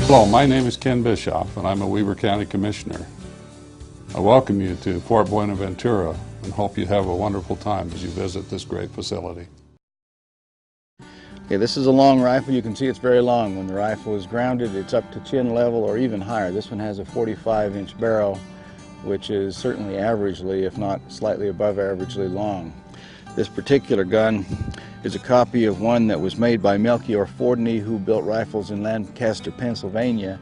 Hello, my name is Ken Bischoff, and I'm a Weber County Commissioner. I welcome you to Fort Buenaventura and hope you have a wonderful time as you visit this great facility. Okay, this is a long rifle. You can see it's very long. When the rifle is grounded, it's up to chin level or even higher. This one has a 45-inch barrel, which is certainly averagely, if not slightly above averagely long. This particular gun is a copy of one that was made by Melchior Fordney, who built rifles in Lancaster, Pennsylvania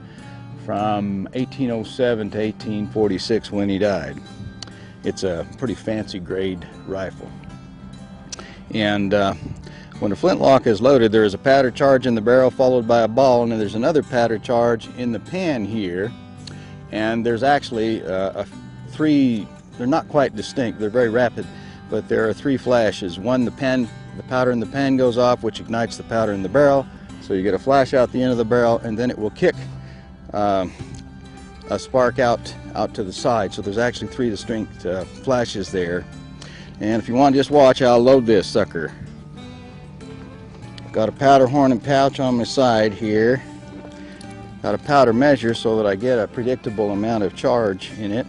from 1807 to 1846 when he died. It's a pretty fancy grade rifle. And when a flintlock is loaded, there is a powder charge in the barrel followed by a ball, and then there's another powder charge in the pan here. And there's actually three, they're not quite distinct, they're very rapid, but there are three flashes. One, the powder in the pan goes off, which ignites the powder in the barrel. So you get a flash out the end of the barrel, and then it will kick a spark out to the side. So there's actually three distinct flashes there. And if you want to just watch, I'll load this sucker. Got a powder horn and pouch on my side here. Got a powder measure so that I get a predictable amount of charge in it.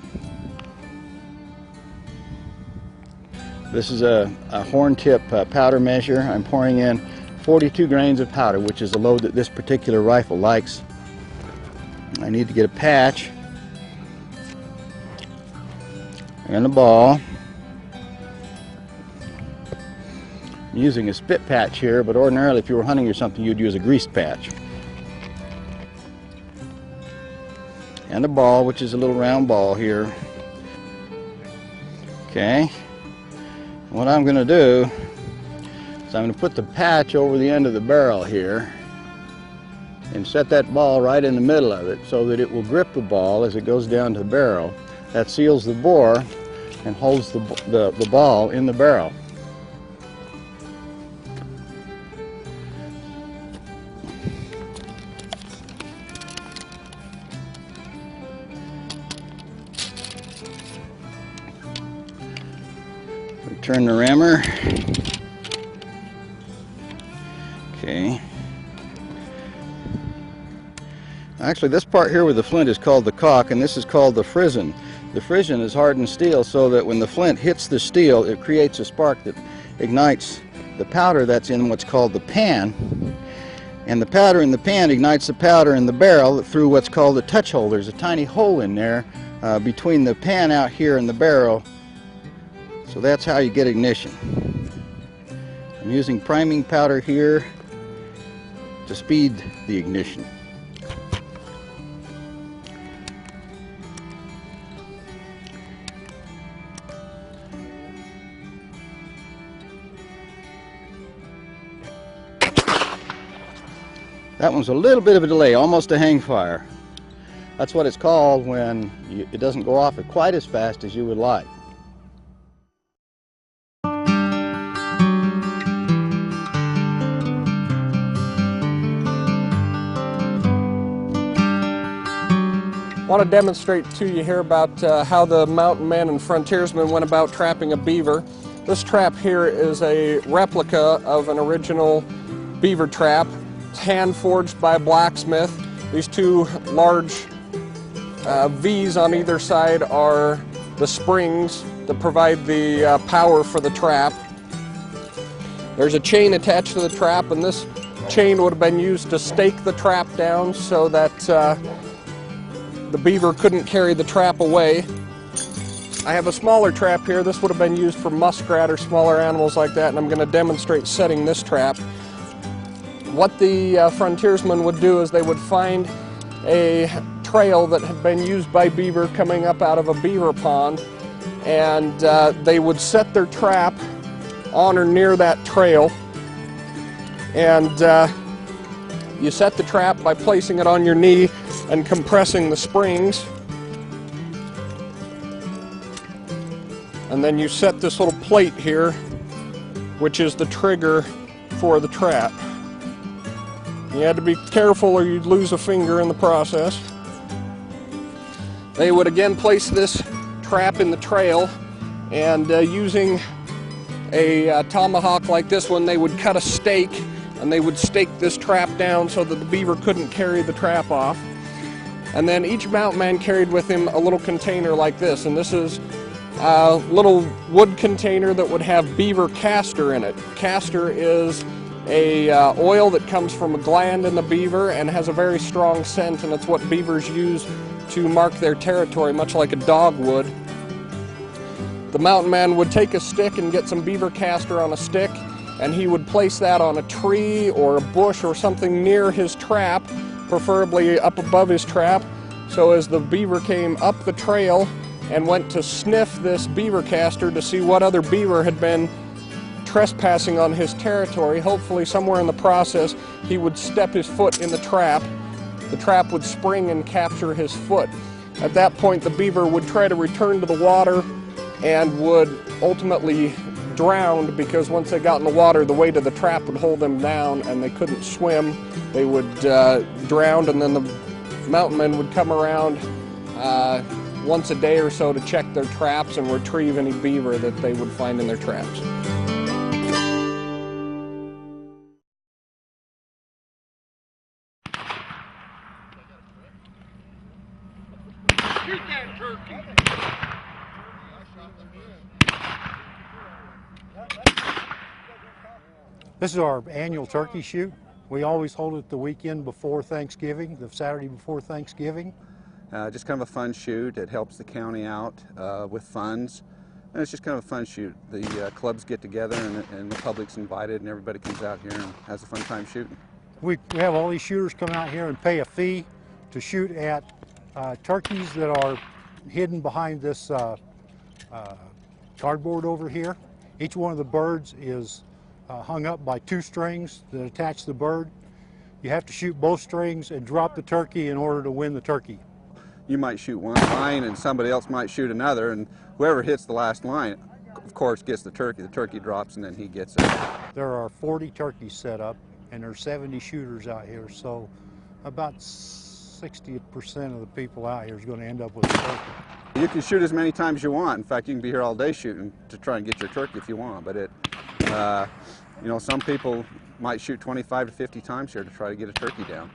This is a horn tip powder measure. I'm pouring in 42 grains of powder, which is the load that this particular rifle likes. I need to get a patch and a ball. I'm using a spit patch here, but ordinarily if you were hunting or something, you'd use a greased patch. And a ball, which is a little round ball here. Okay. What I'm going to do is I'm going to put the patch over the end of the barrel here and set that ball right in the middle of it so that it will grip the ball as it goes down to the barrel. That seals the bore and holds the ball in the barrel. Turn the rammer. Okay. Actually, this part here with the flint is called the cock, and this is called the frizzen. The frizzen is hardened steel so that when the flint hits the steel, it creates a spark that ignites the powder that's in what's called the pan. And the powder in the pan ignites the powder in the barrel through what's called a touch hole. There's a tiny hole in there between the pan out here and the barrel. So that's how you get ignition. I'm using priming powder here to speed the ignition. That one's a little bit of a delay, almost a hang fire. That's what it's called when it doesn't go off quite as fast as you would like. I want to demonstrate to you here about how the mountain men and frontiersmen went about trapping a beaver. This trap here is a replica of an original beaver trap. It's hand forged by a blacksmith. These two large V's on either side are the springs that provide the power for the trap. There's a chain attached to the trap, and this chain would have been used to stake the trap down so that the beaver couldn't carry the trap away. I have a smaller trap here. This would have been used for muskrat or smaller animals like that, and I'm going to demonstrate setting this trap. What the frontiersmen would do is they would find a trail that had been used by beaver coming up out of a beaver pond, and they would set their trap on or near that trail. And you set the trap by placing it on your knee and compressing the springs. And then you set this little plate here, which is the trigger for the trap. You had to be careful or you'd lose a finger in the process. They would again place this trap in the trail, and using a tomahawk like this one, they would cut a stake and they would stake this trap down so that the beaver couldn't carry the trap off. And then each mountain man carried with him a little container like this, and this is a little wood container that would have beaver castor in it. Castor is a oil that comes from a gland in the beaver and has a very strong scent, and it's what beavers use to mark their territory, much like a dog would. The mountain man would take a stick and get some beaver castor on a stick, and he would place that on a tree or a bush or something near his trap, preferably up above his trap. So as the beaver came up the trail and went to sniff this beaver castor to see what other beaver had been trespassing on his territory, hopefully somewhere in the process he would step his foot in the trap. The trap would spring and capture his foot. At that point, the beaver would try to return to the water and would ultimately drown, because once they got in the water, the weight of the trap would hold them down and they couldn't swim. They would drown, and then the mountain men would come around once a day or so to check their traps and retrieve any beaver that they would find in their traps. Shoot that turkey! This is our annual turkey shoot. We always hold it the weekend before Thanksgiving, the Saturday before Thanksgiving. Just kind of a fun shoot. It helps the county out with funds. And it's just kind of a fun shoot. The clubs get together and the public's invited and everybody comes out here and has a fun time shooting. We have all these shooters come out here and pay a fee to shoot at turkeys that are hidden behind this cardboard over here. Each one of the birds is hung up by 2 strings that attach the bird. You have to shoot both strings and drop the turkey in order to win the turkey. You might shoot one line and somebody else might shoot another, and whoever hits the last line, of course, gets the turkey. The turkey drops and then he gets it. There are 40 turkeys set up and there's 70 shooters out here, so about 60% of the people out here is going to end up with a turkey. You can shoot as many times as you want. In fact, you can be here all day shooting to try and get your turkey if you want, but you know, some people might shoot 25 to 50 times here to try to get a turkey down.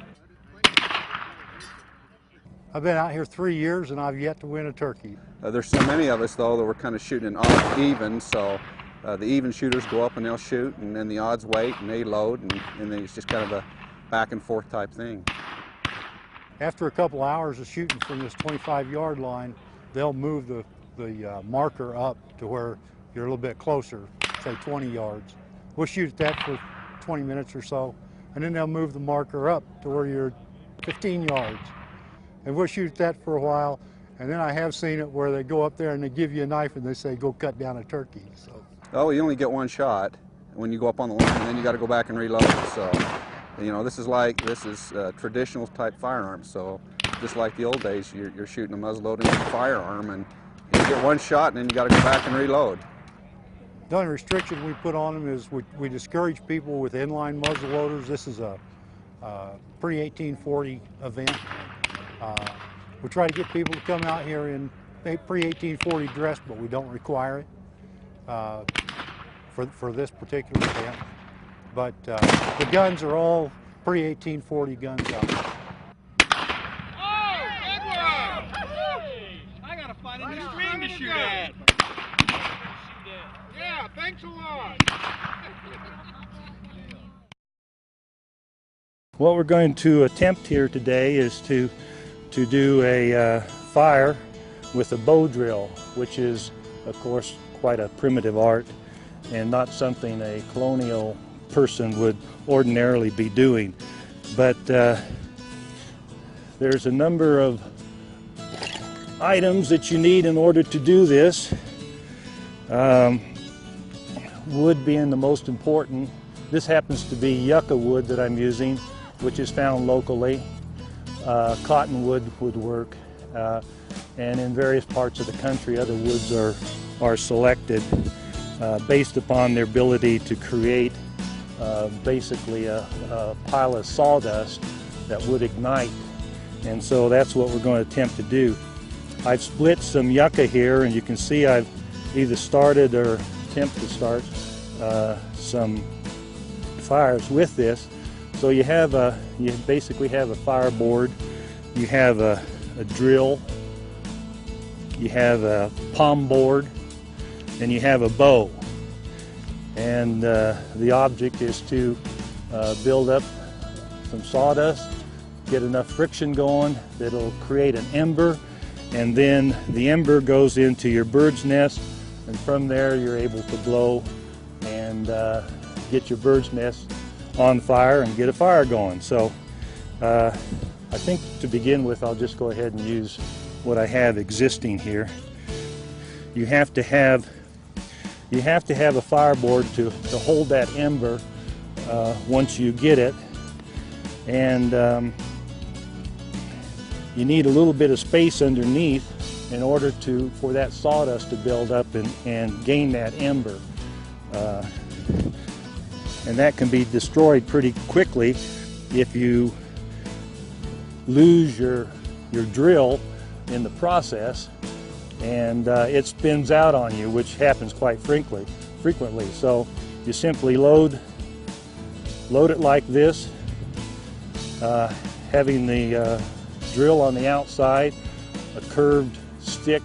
I've been out here 3 years and I've yet to win a turkey. There's so many of us though that we're kind of shooting in odd even, so the even shooters go up and they'll shoot, and then the odds wait and they load, and then it's just kind of a back and forth type thing. After a couple hours of shooting from this 25-yard line, they'll move the marker up to where you're a little bit closer, say 20 yards. We'll shoot at that for 20 minutes or so, and then they'll move the marker up to where you're 15 yards. And we'll shoot that for a while, and then I have seen it where they go up there and they give you a knife and they say, go cut down a turkey. So. Oh, you only get one shot when you go up on the line, and then you got to go back and reload. So, you know, this is traditional type firearms. So, just like the old days, you're shooting a muzzleloading firearm, and you get one shot, and then you got to go back and reload. The only restriction we put on them is we discourage people with inline muzzleloaders. This is a pre-1840 event. We try to get people to come out here in pre-1840 dress, but we don't require it for this particular event. But the guns are all pre-1840 guns out there. Oh, Edward! I gotta find a new string to shoot at. Yeah, thanks a lot. What we're going to attempt here today is to do a fire with a bow drill, which is, of course, quite a primitive art and not something a colonial person would ordinarily be doing. But there's a number of items that you need in order to do this. Wood being the most important. This happens to be yucca wood that I'm using, which is found locally. Cottonwood would work, and in various parts of the country other woods are selected based upon their ability to create basically a pile of sawdust that would ignite, and so that's what we're going to attempt to do. I've split some yucca here, and you can see I've either started or attempt to start some fires with this. So you basically have a fireboard, you have a drill, you have a palm board, and you have a bow. And the object is to build up some sawdust, get enough friction going that'll create an ember, and then the ember goes into your bird's nest, and from there you're able to blow and get your bird's nest on fire and get a fire going. So I think to begin with, I'll just go ahead and use what I have existing here. You have to have a fireboard to hold that ember once you get it, and you need a little bit of space underneath in order for that sawdust to build up and gain that ember. And that can be destroyed pretty quickly if you lose your drill in the process, and it spins out on you, which happens quite frequently. So you simply load it like this, having the drill on the outside. A curved stick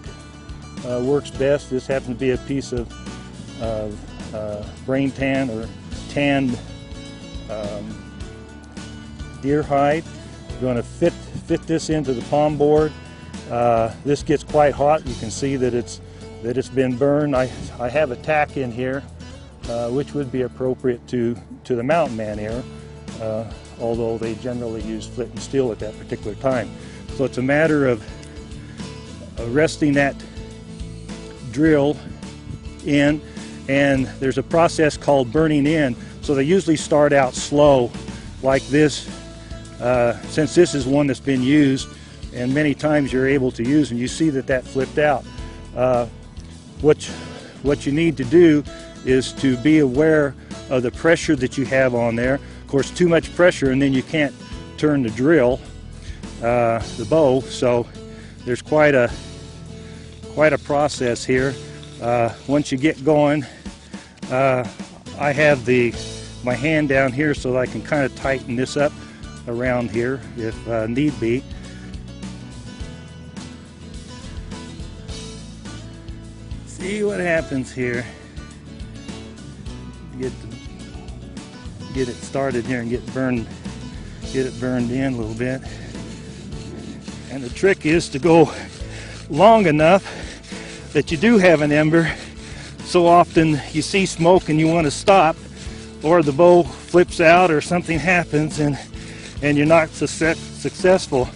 works best. This happens to be a piece of brain tan or tanned deer hide. You're going to fit this into the palm board. This gets quite hot. You can see that it's been burned. I have a tack in here, which would be appropriate to the mountain man here, although they generally use flint and steel at that particular time. So it's a matter of resting that drill in, and there's a process called burning in. So they usually start out slow like this. Since this is one that's been used and many times you're able to use, and you see that flipped out. What you need to do is to be aware of the pressure that you have on there. Of course, too much pressure and then you can't turn the drill, the bow, so there's quite a process here. Once you get going, I have my hand down here so that I can kind of tighten this up around here if need be. See what happens here. Get it started here and get it burned in a little bit. And the trick is to go long enough that you do have an ember. So often you see smoke and you want to stop, or the bow flips out or something happens and you're not successful.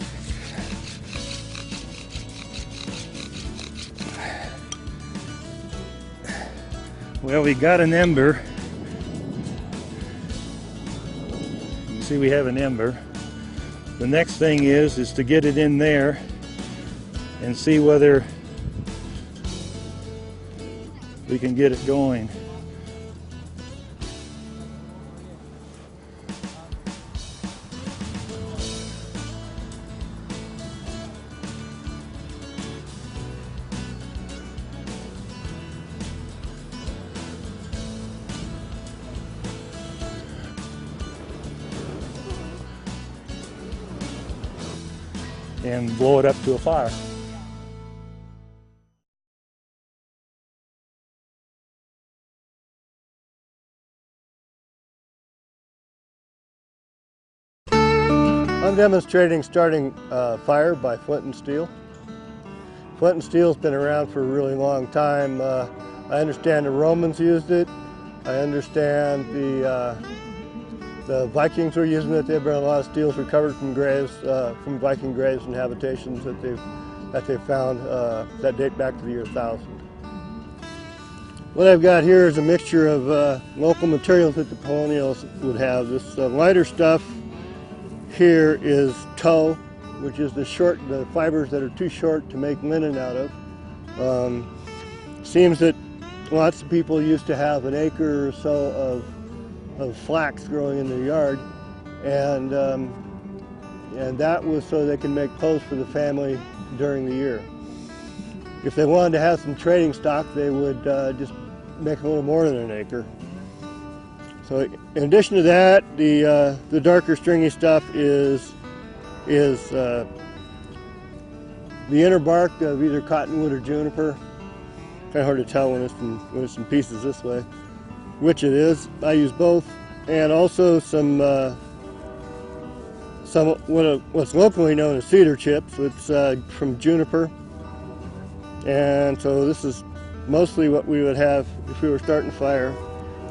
Well, we got an ember. You can see we have an ember. The next thing is to get it in there and see whether we can get it going. And blow it up to a fire. I'm demonstrating starting fire by flint and steel. Flint and steel's been around for a really long time. I understand the Romans used it. I understand the Vikings were using it. There have been a lot of steels recovered from graves, from Viking graves and habitations that they've found that date back to the year 1000. What I've got here is a mixture of local materials that the colonials would have. This lighter stuff here is tow, which is the fibers that are too short to make linen out of. Seems that lots of people used to have an acre or so of flax growing in their yard, and that was so they can make clothes for the family during the year. If they wanted to have some trading stock, they would just make a little more than an acre. So in addition to that, the darker stringy stuff is the inner bark of either cottonwood or juniper. Kind of hard to tell when it's in pieces this way, which it is. I use both, and also some what's locally known as cedar chips, which from juniper. And so this is mostly what we would have if we were starting a fire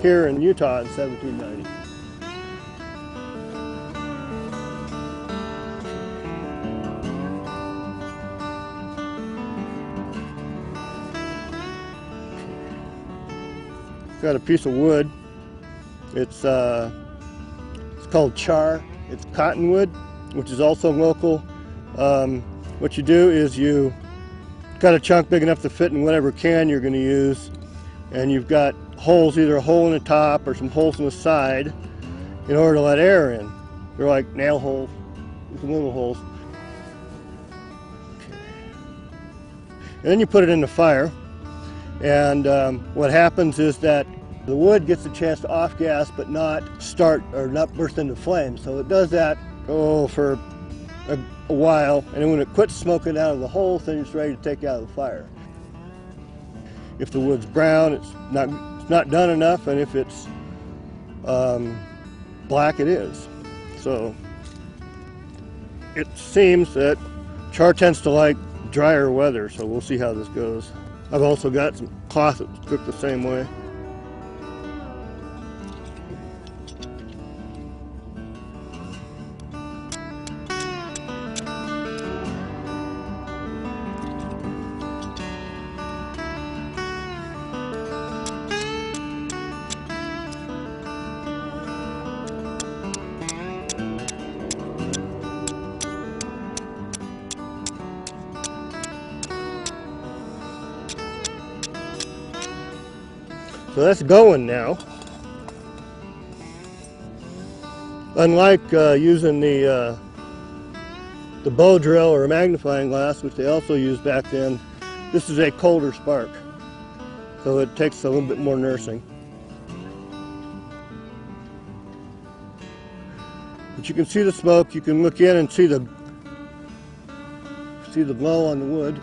here in Utah in 1790. Got a piece of wood. It's called char. It's cottonwood, which is also local. What you do is you got a chunk big enough to fit in whatever can you're going to use, and you've got holes, either a hole in the top or some holes in the side, in order to let air in. They're like nail holes, some little holes. And then you put it in the fire, and what happens is that the wood gets a chance to off-gas but not burst into flames. So it does that for a while, and then when it quits smoking out of the holes, then it's ready to take out of the fire. If the wood's brown, it's not done enough, and if it's black, it is. So it seems that char tends to like drier weather, so we'll see how this goes. I've also got some cloth that's cooked the same way. So that's going now. Unlike using the bow drill or a magnifying glass, which they also used back then, this is a colder spark. So it takes a little bit more nursing. But you can see the smoke, you can look in and see the glow on the wood.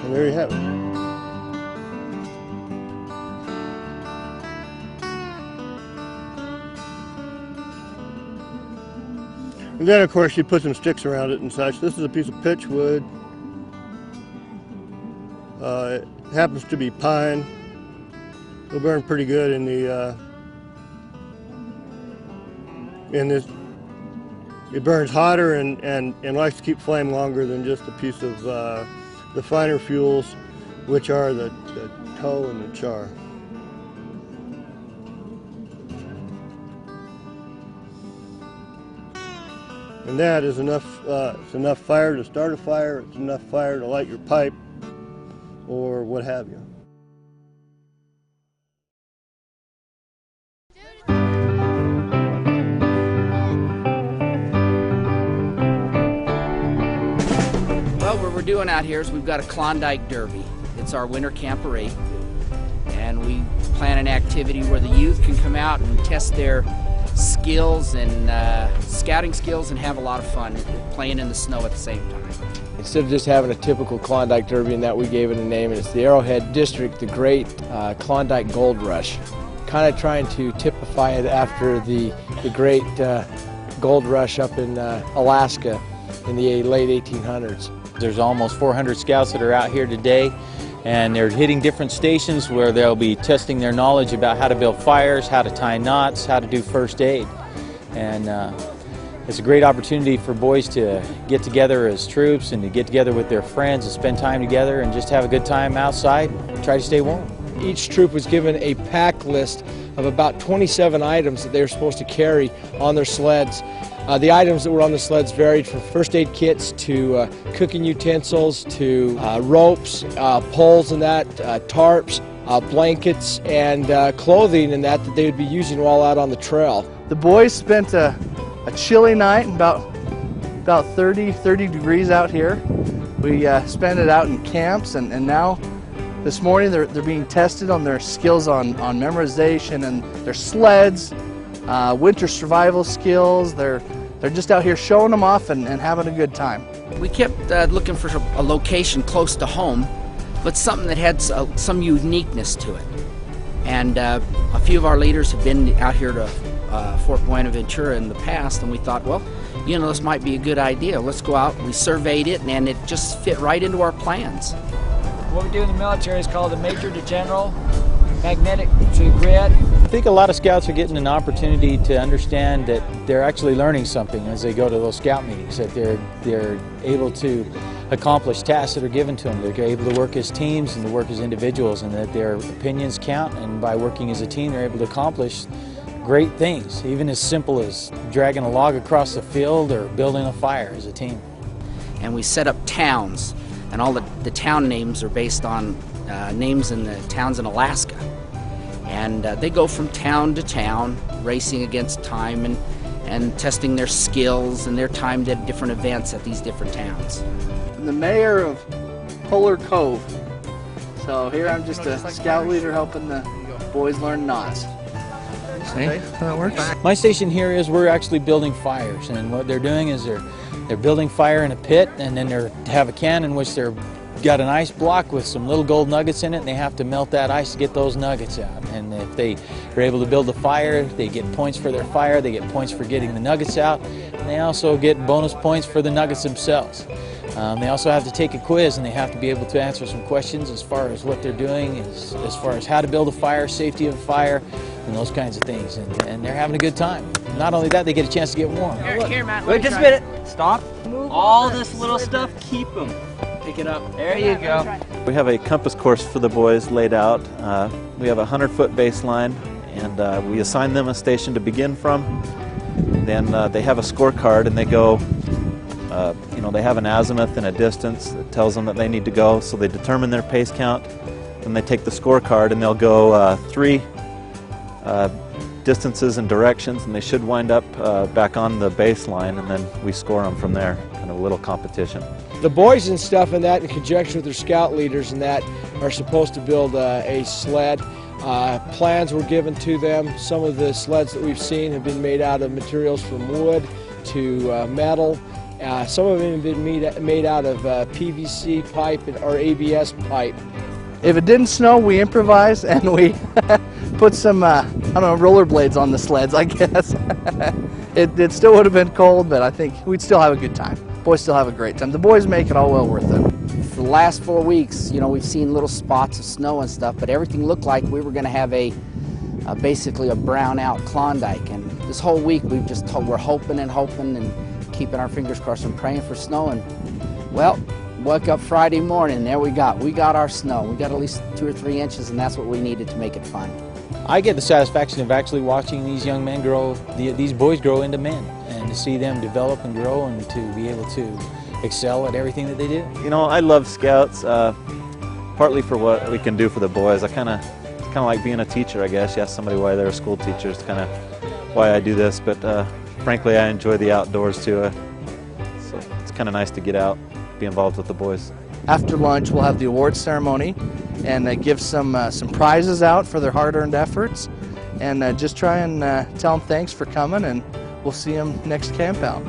And there you have it. And then of course you put some sticks around it and such. This is a piece of pitch wood. It happens to be pine. It'll burn pretty good in this. It burns hotter and likes to keep flame longer than just a piece of the finer fuels, which are the tow and the char. And that is enough. It's enough fire to start a fire. It's enough fire to light your pipe, or what have you. Well, what we're doing out here is we've got a Klondike Derby. It's our winter camp parade, and we plan an activity where the youth can come out and test their skills and scouting skills and have a lot of fun playing in the snow at the same time. Instead of just having a typical Klondike Derby, and that we gave it a name, and it's the Arrowhead District, the Great Klondike Gold Rush. Kind of trying to typify it after the great gold rush up in Alaska in the late 1800s. There's almost 400 scouts that are out here today, and they're hitting different stations where they'll be testing their knowledge about how to build fires, how to tie knots, how to do first aid. And It's a great opportunity for boys to get together as troops and to get together with their friends and spend time together and just have a good time outside and try to stay warm. Each troop was given a pack list of about 27 items that they were supposed to carry on their sleds. The items that were on the sleds varied from first aid kits to cooking utensils to ropes, poles and that, tarps, blankets, and clothing and that they would be using while out on the trail. The boys spent a chilly night, about 30 degrees out here. We spent it out in camps, and now this morning they're being tested on their skills on memorization and their sleds, winter survival skills. They're just out here showing them off and having a good time. We kept looking for a location close to home, but something that had some uniqueness to it. And a few of our leaders have been out here to Fort Buenaventura in the past, and we thought, well, you know, this might be a good idea. Let's go out. We surveyed it, and it just fit right into our plans. What we do in the military is called a major to general, magnetic to grid. I think a lot of scouts are getting an opportunity to understand that they're actually learning something as they go to those scout meetings, that they're able to accomplish tasks that are given to them. They're able to work as teams and to work as individuals, and that their opinions count, and by working as a team they're able to accomplish great things, even as simple as dragging a log across the field or building a fire as a team. And we set up towns, and all the town names are based on names in the towns in Alaska. And they go from town to town, racing against time and testing their skills and their time at different events at these different towns. I'm the mayor of Polar Cove. So here I'm just a scout leader helping the boys learn knots. See how that works? My station here is we're actually building fires, and what they're doing is they're building fire in a pit, and then they have a can in which they're got an ice block with some little gold nuggets in it, and they have to melt that ice to get those nuggets out. And if they are able to build a fire, they get points for their fire, they get points for getting the nuggets out, and they also get bonus points for the nuggets themselves. They also have to take a quiz, and they have to be able to answer some questions as far as what they're doing, as far as how to build a fire, safety of a fire, and those kinds of things. And they're having a good time. Not only that, they get a chance to get warm. Here, Matt. Wait just a minute. Stop. All this little stuff, keep them. Pick it up. There you go. We have a compass course for the boys laid out. We have a 100-foot baseline, and we assign them a station to begin from. Then they have a scorecard, and they go, you know, they have an azimuth and a distance that tells them that they need to go, so they determine their pace count. Then they take the scorecard, and they'll go 3 distances and directions, and they should wind up back on the baseline, and then we score them from there, kind of a little competition. The boys and stuff in that, in conjunction with their scout leaders and that, are supposed to build a sled. Plans were given to them. Some of the sleds that we've seen have been made out of materials from wood to metal. Some of them have been made out of PVC pipe or ABS pipe. If it didn't snow, we improvised and we put some, I don't know, rollerblades on the sleds, I guess. It still would have been cold, but I think we'd still have a good time. Boys still have a great time. The boys make it all well worth it. For the last 4 weeks, you know, we've seen little spots of snow and stuff, but everything looked like we were going to have basically a brown out Klondike. And this whole week we've just we're hoping and keeping our fingers crossed and praying for snow. And well, woke up Friday morning, there we got our snow. We got at least 2 or 3 inches, and that's what we needed to make it fun. I get the satisfaction of actually watching these young men grow, these boys grow into men, and to see them develop and grow and to be able to excel at everything that they do. You know, I love Scouts, partly for what we can do for the boys. It's kind of like being a teacher, I guess. You ask somebody why they're a school teacher, it's kind of why I do this, but frankly I enjoy the outdoors too. So it's kind of nice to get out, be involved with the boys. After lunch we'll have the awards ceremony and give some prizes out for their hard-earned efforts, and just try and tell them thanks for coming, and we'll see them next camp out.